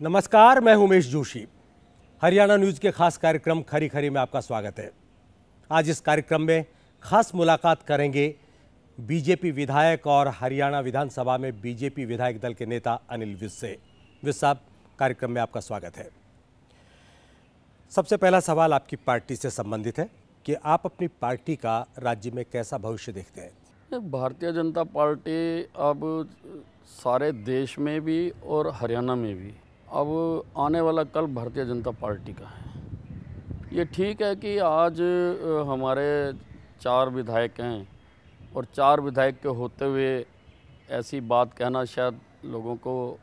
नमस्कार, मैं उमेश जोशी। हरियाणा न्यूज़ के खास कार्यक्रम खरी खरी में आपका स्वागत है। आज इस कार्यक्रम में खास मुलाकात करेंगे बीजेपी विधायक और हरियाणा विधानसभा में बीजेपी विधायक दल के नेता अनिल विज से। विज साहब, कार्यक्रम में आपका स्वागत है। सबसे पहला सवाल आपकी पार्टी से संबंधित है कि आप अपनी पार्टी का राज्य में कैसा भविष्य देखते हैं? भारतीय जनता पार्टी अब सारे देश में भी और हरियाणा में भी अब आने वाला कल भारतीय जनता पार्टी का है। ये ठीक है कि आज हमारे 4 विधायक हैं और 4 विधायक के होते हुए ऐसी बात कहना शायद लोगों को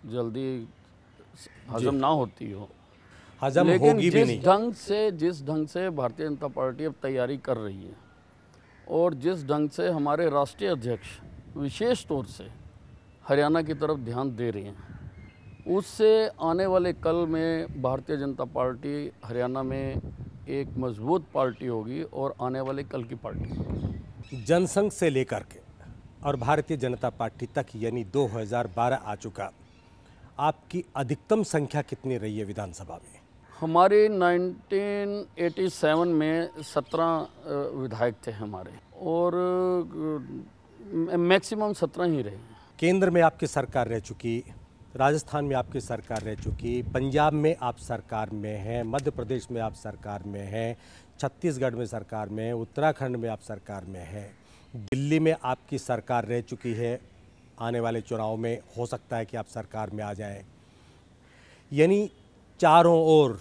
जल्दी हजम ना होती हो, हजम लेकिन होगी भी नहीं। जिस ढंग से भारतीय जनता पार्टी अब तैयारी कर रही है और जिस ढंग से हमारे राष्ट्रीय अध्यक्ष विशेष तौर से हरियाणा की तरफ ध्यान दे रहे हैं, उससे आने वाले कल में भारतीय जनता पार्टी हरियाणा में एक मजबूत पार्टी होगी और आने वाले कल की पार्टी होगी। जनसंघ से लेकर के और भारतीय जनता पार्टी तक यानी 2012 आ चुका, आपकी अधिकतम संख्या कितनी रही है विधानसभा में? हमारे 1987 में 17 विधायक थे हमारे और मैक्सिमम 17 ही रहे। केंद्र में आपकी सरकार रह चुकी, राजस्थान में आपकी सरकार रह चुकी, पंजाब में आप सरकार में हैं, मध्य प्रदेश में आप सरकार में हैं, छत्तीसगढ़ में सरकार में, उत्तराखंड में आप सरकार में हैं, दिल्ली में आपकी सरकार रह चुकी है। आने वाले चुनाव में हो सकता है कि आप सरकार में आ जाएं। यानी चारों ओर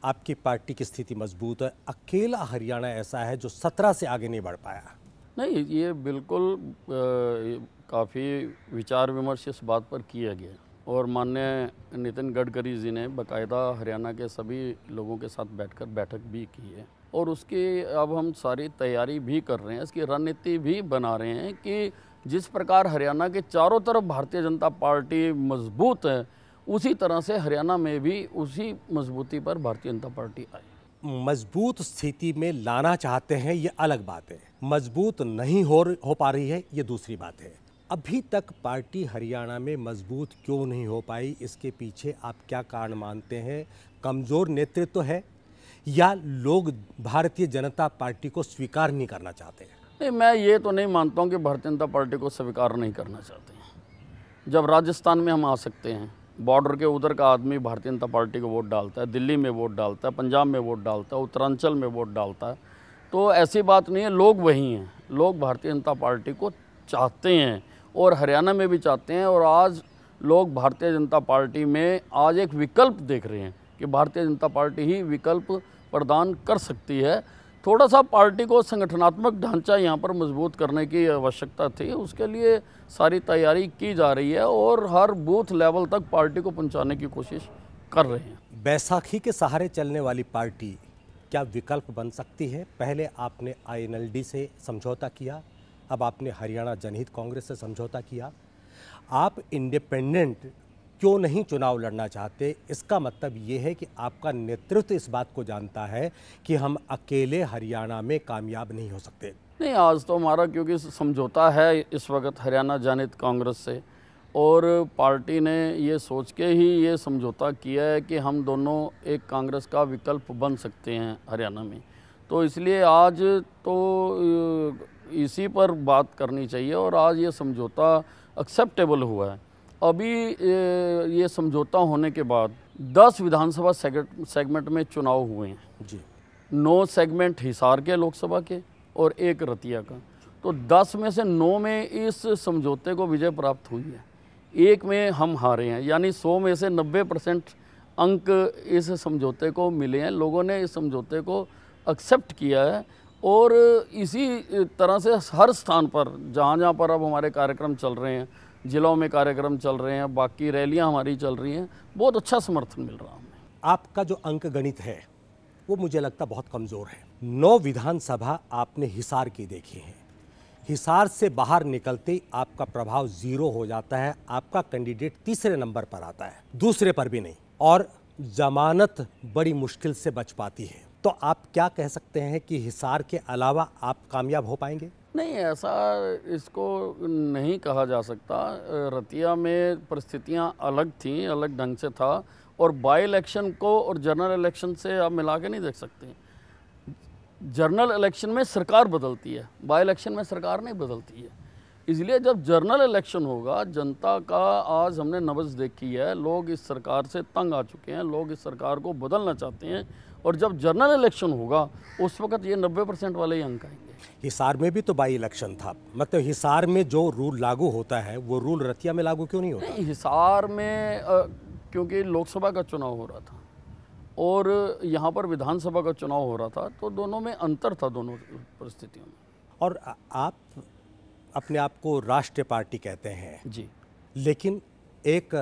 आपकी पार्टी की स्थिति मजबूत है। अकेला हरियाणा ऐसा है जो 17 से आगे नहीं बढ़ पाया। नहीं, ये बिल्कुल काफ़ी विचार विमर्श इस बात पर किया गया और माननीय नितिन गडकरी जी ने बाकायदा हरियाणा के सभी लोगों के साथ बैठकर बैठक भी की है और उसकी अब हम सारी तैयारी भी कर रहे हैं, इसकी रणनीति भी बना रहे हैं कि जिस प्रकार हरियाणा के चारों तरफ भारतीय जनता पार्टी मजबूत है, उसी तरह से हरियाणा में भी उसी मजबूती पर भारतीय जनता पार्टी आए। मजबूत स्थिति में लाना चाहते हैं, ये अलग बात है। मजबूत नहीं हो पा रही है, ये दूसरी बात है। अभी तक पार्टी हरियाणा में मजबूत क्यों नहीं हो पाई? इसके पीछे आप क्या कारण मानते हैं? कमज़ोर नेतृत्व है या लोग भारतीय जनता पार्टी को स्वीकार नहीं करना चाहते हैं? नहीं, मैं ये तो नहीं मानता हूँ कि भारतीय जनता पार्टी को स्वीकार नहीं करना चाहते हैं। जब राजस्थान में हम आ सकते हैं, बॉर्डर के उधर का आदमी भारतीय जनता पार्टी को वोट डालता है, दिल्ली में वोट डालता है, पंजाब में वोट डालता है, उत्तरांचल में वोट डालता है, तो ऐसी बात नहीं है। लोग वही हैं, लोग भारतीय जनता पार्टी को चाहते हैं और हरियाणा में भी चाहते हैं और आज लोग भारतीय जनता पार्टी में आज एक विकल्प देख रहे हैं कि भारतीय जनता पार्टी ही विकल्प प्रदान कर सकती है। थोड़ा सा पार्टी को संगठनात्मक ढांचा यहाँ पर मजबूत करने की आवश्यकता थी, उसके लिए सारी तैयारी की जा रही है और हर बूथ लेवल तक पार्टी को पहुँचाने की कोशिश कर रहे हैं। बैसाखी के सहारे चलने वाली पार्टी क्या विकल्प बन सकती है? पहले आपने INLD से समझौता किया, अब आपने हरियाणा जनहित कांग्रेस से समझौता किया। आप इंडिपेंडेंट क्यों नहीं चुनाव लड़ना चाहते? इसका मतलब ये है कि आपका नेतृत्व इस बात को जानता है कि हम अकेले हरियाणा में कामयाब नहीं हो सकते। नहीं, आज तो हमारा क्योंकि समझौता है इस वक्त हरियाणा जनहित कांग्रेस से और पार्टी ने ये सोच के ही ये समझौता किया है कि हम दोनों एक कांग्रेस का विकल्प बन सकते हैं हरियाणा में, तो इसलिए आज तो इसी पर बात करनी चाहिए और आज ये समझौता एक्सेप्टेबल हुआ है। अभी ये समझौता होने के बाद 10 विधानसभा सेगमेंट में चुनाव हुए हैं जी। 9 सेगमेंट हिसार के लोकसभा के और 1 रतिया का, तो 10 में से 9 में इस समझौते को विजय प्राप्त हुई है, 1 में हम हारे हैं। यानी 100 में से 90% अंक इस समझौते को मिले हैं। लोगों ने इस समझौते को एक्सेप्ट किया है और इसी तरह से हर स्थान पर जहाँ जहाँ पर अब हमारे कार्यक्रम चल रहे हैं, जिलों में कार्यक्रम चल रहे हैं, बाकी रैलियाँ हमारी चल रही हैं, बहुत अच्छा समर्थन मिल रहा है हमें। आपका जो अंक गणित है वो मुझे लगता बहुत कमज़ोर है। 9 विधानसभा आपने हिसार की देखी है, हिसार से बाहर निकलते ही आपका प्रभाव 0 हो जाता है, आपका कैंडिडेट तीसरे नंबर पर आता है, दूसरे पर भी नहीं, और जमानत बड़ी मुश्किल से बच पाती है। तो आप क्या कह सकते हैं कि हिसार के अलावा आप कामयाब हो पाएंगे? नहीं, ऐसा इसको नहीं कहा जा सकता। रतिया में परिस्थितियां अलग थीं, अलग ढंग से था, और बाई इलेक्शन को और जनरल इलेक्शन से आप मिला के नहीं देख सकते। जनरल इलेक्शन में सरकार बदलती है, बाई इलेक्शन में सरकार नहीं बदलती है। इसलिए जब जनरल इलेक्शन होगा, जनता का आज हमने नब्ज़ देखी है, लोग इस सरकार से तंग आ चुके हैं, लोग इस सरकार को बदलना चाहते हैं, और जब जनरल इलेक्शन होगा उस वक्त ये 90% वाले ही अंक आएंगे। हिसार में भी तो बाई इलेक्शन था, मतलब हिसार में जो रूल लागू होता है वो रूल रतिया में लागू क्यों नहीं होता? नहीं, हिसार में क्योंकि लोकसभा का चुनाव हो रहा था और यहाँ पर विधानसभा का चुनाव हो रहा था, तो दोनों में अंतर था, दोनों परिस्थितियों में। और आप अपने आप को राष्ट्रीय पार्टी कहते हैं जी, लेकिन एक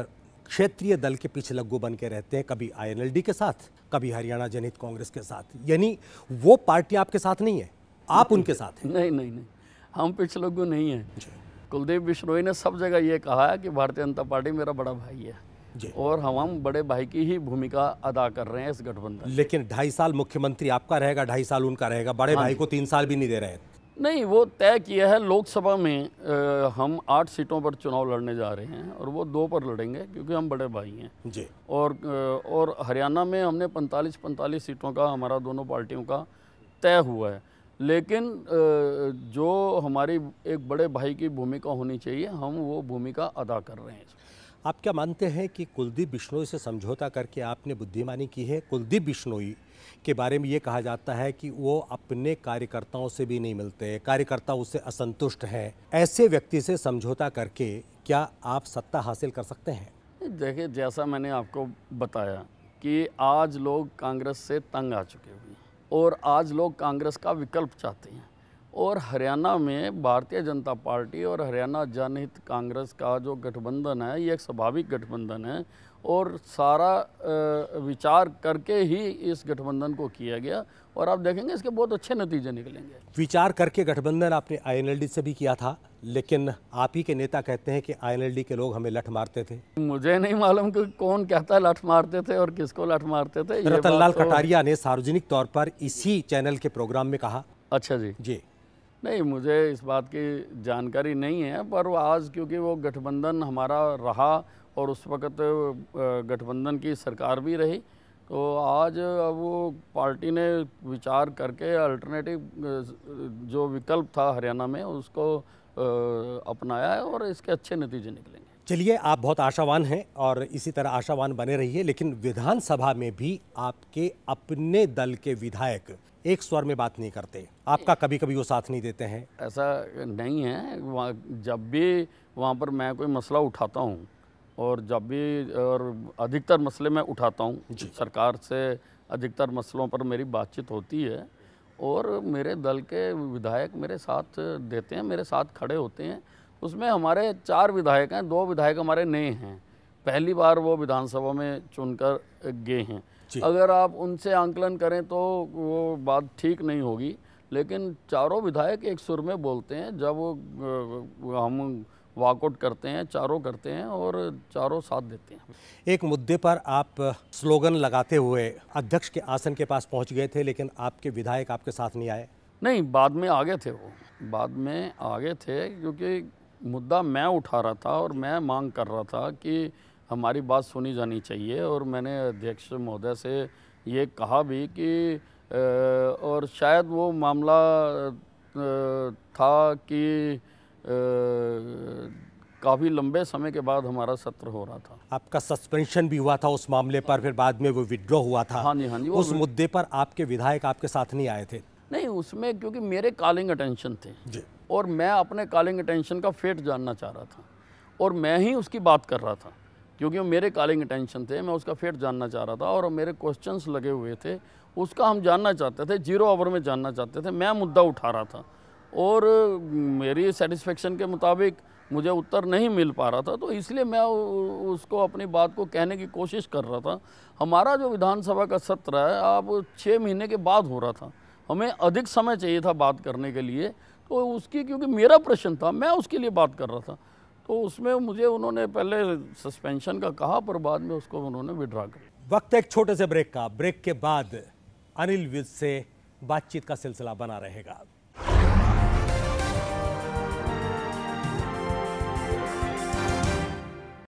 क्षेत्रीय दल के पीछे लग्गू बन के रहते हैं, कभी आईएनएलडी के साथ, कभी हरियाणा जनहित कांग्रेस के साथ, यानी वो पार्टी आपके साथ नहीं है, आप उनके साथ हैं। नहीं नहीं नहीं, हम पिछलग्गू नहीं हैं। कुलदीप बिश्नोई ने सब जगह ये कहा है कि भारतीय जनता पार्टी मेरा बड़ा भाई है जी। और हम बड़े भाई की ही भूमिका अदा कर रहे हैं इस गठबंधन। लेकिन 2.5 साल मुख्यमंत्री आपका रहेगा, 2.5 साल उनका रहेगा, बड़े भाई को 3 साल भी नहीं दे रहे हैं। नहीं, वो तय किया है। लोकसभा में हम 8 सीटों पर चुनाव लड़ने जा रहे हैं और वो 2 पर लड़ेंगे क्योंकि हम बड़े भाई हैं जी। और हरियाणा में हमने 45 सीटों का हमारा दोनों पार्टियों का तय हुआ है। लेकिन जो हमारी एक बड़े भाई की भूमिका होनी चाहिए, हम वो भूमिका अदा कर रहे हैं। आप क्या मानते हैं कि कुलदीप बिश्नोई से समझौता करके आपने बुद्धिमानी की है? कुलदीप बिश्नोई के बारे में ये कहा जाता है कि वो अपने कार्यकर्ताओं से भी नहीं मिलते, कार्यकर्ता उससे असंतुष्ट हैं। ऐसे व्यक्ति से समझौता करके क्या आप सत्ता हासिल कर सकते हैं? देखिए, जैसा मैंने आपको बताया कि आज लोग कांग्रेस से तंग आ चुके हैं और आज लोग कांग्रेस का विकल्प चाहते हैं, और हरियाणा में भारतीय जनता पार्टी और हरियाणा जनहित कांग्रेस का जो गठबंधन है, ये एक स्वाभाविक गठबंधन है और सारा विचार करके ही इस गठबंधन को किया गया, और आप देखेंगे इसके बहुत अच्छे नतीजे निकलेंगे। विचार करके गठबंधन आपने आईएनएलडी से भी किया था, लेकिन आप ही के नेता कहते हैं कि आईएनएलडी के लोग हमें लठ मारते थे। मुझे नहीं मालूम कि कौन कहता है लठ मारते थे और किसको लठ मारते थे। रतनलाल कटारिया ने सार्वजनिक तौर पर इसी चैनल के प्रोग्राम में कहा। अच्छा जी। जी, नहीं, मुझे इस बात की जानकारी नहीं है, पर आज क्योंकि वो गठबंधन हमारा रहा और उस वक़्त गठबंधन की सरकार भी रही, तो आज वो पार्टी ने विचार करके अल्टरनेटिव जो विकल्प था हरियाणा में उसको अपनाया है और इसके अच्छे नतीजे निकलेंगे। चलिए, आप बहुत आशावान हैं और इसी तरह आशावान बने रहिए, लेकिन विधानसभा में भी आपके अपने दल के विधायक एक स्वर में बात नहीं करते, आपका कभी कभी वो साथ नहीं देते हैं। ऐसा नहीं है, जब भी वहाँ पर मैं कोई मसला उठाता हूँ और जब भी और अधिकतर मसले मैं उठाता हूँ, सरकार से अधिकतर मसलों पर मेरी बातचीत होती है और मेरे दल के विधायक मेरे साथ देते हैं, मेरे साथ खड़े होते हैं। उसमें हमारे 4 विधायक हैं, 2 विधायक हमारे नए हैं, पहली बार वो विधानसभा में चुनकर गए हैं। अगर आप उनसे आंकलन करें तो वो बात ठीक नहीं होगी, लेकिन चारों विधायक एक सुर में बोलते हैं। जब वो हम वॉकआउट करते हैं, चारों करते हैं और चारों साथ देते हैं। एक मुद्दे पर आप स्लोगन लगाते हुए अध्यक्ष के आसन के पास पहुंच गए थे, लेकिन आपके विधायक आपके साथ नहीं आए। नहीं, बाद में आगे थे, वो बाद में आगे थे क्योंकि मुद्दा मैं उठा रहा था और मैं मांग कर रहा था कि हमारी बात सुनी जानी चाहिए, और मैंने अध्यक्ष महोदय से ये कहा भी कि और शायद वो मामला था कि काफ़ी लंबे समय के बाद हमारा सत्र हो रहा था। आपका सस्पेंशन भी हुआ था उस मामले पर, फिर बाद में वो विड्रॉ हुआ था। हाँ जी। उस मुद्दे पर आपके विधायक आपके साथ नहीं आए थे? नहीं, उसमें क्योंकि मेरे कॉलिंग अटेंशन थे जी, और मैं अपने कॉलिंग अटेंशन का फेट जानना चाह रहा था और मैं ही उसकी बात कर रहा था, क्योंकि वो मेरे कॉलिंग अटेंशन थे, मैं उसका फेट जानना चाह रहा था और मेरे क्वेश्चंस लगे हुए थे, उसका हम जानना चाहते थे, 0 आवर में जानना चाहते थे। मैं मुद्दा उठा रहा था और मेरी सेटिस्फेक्शन के मुताबिक मुझे उत्तर नहीं मिल पा रहा था, तो इसलिए मैं उसको अपनी बात को कहने की कोशिश कर रहा था। हमारा जो विधानसभा का सत्र है अब 6 महीने के बाद हो रहा था, हमें अधिक समय चाहिए था बात करने के लिए, तो उसकी क्योंकि मेरा प्रश्न था, मैं उसके लिए बात कर रहा था, तो उसमें मुझे उन्होंने पहले सस्पेंशन का कहा पर बाद में उसको उन्होंने विड्रॉ कर। वक्त एक छोटे से ब्रेक का, ब्रेक के बाद अनिल विज से बातचीत का सिलसिला बना रहेगा।